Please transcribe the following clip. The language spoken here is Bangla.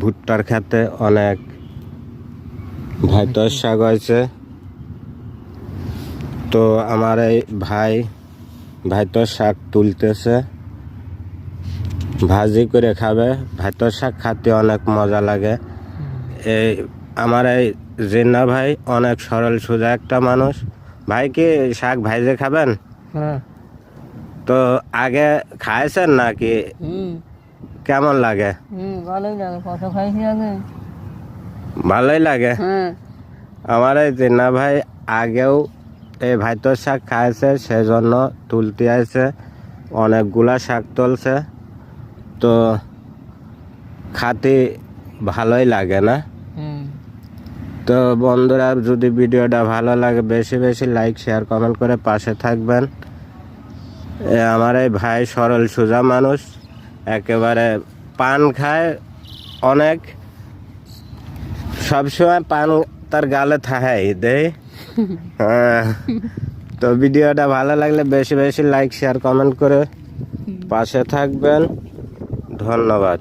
ভুট্টার খেতে অনেক ভাইতর শাক হয়েছে। তো আমার এই ভাইতর শাক তুলতেছে, ভাজি করে খাবে। ভাইতর শাক খেতে অনেক মজা লাগে। এই আমার এই জিন্না ভাই অনেক সরল সোজা একটা মানুষ। ভাই কি শাক ভাইজে খাবেন? তো আগে খাইছেন নাকি? কেমন লাগে? ভালোই লাগে, কত খাইছি আগে। ভালোই লাগে। আমার এই জিন্না ভাই আগেও এই ভাইতর শাক খাইছে, সেজন্য তুলতে আসছে। অনেকগুলা শাক তুলছে, তো খাতে ভালোই লাগে না? তো বন্ধুরা, যদি ভিডিওটা ভালো লাগে বেশি বেশি লাইক শেয়ার কমেন্ট করে পাশে থাকবেন। আমার এই ভাই সরল সোজা মানুষ, একেবারে পান খায় অনেক, সবসময় পান তার গালে থাহাই দেয়। তো ভিডিওটা ভালো লাগলে বেশি বেশি লাইক শেয়ার কমেন্ট করে পাশে থাকবেন। ধন্যবাদ।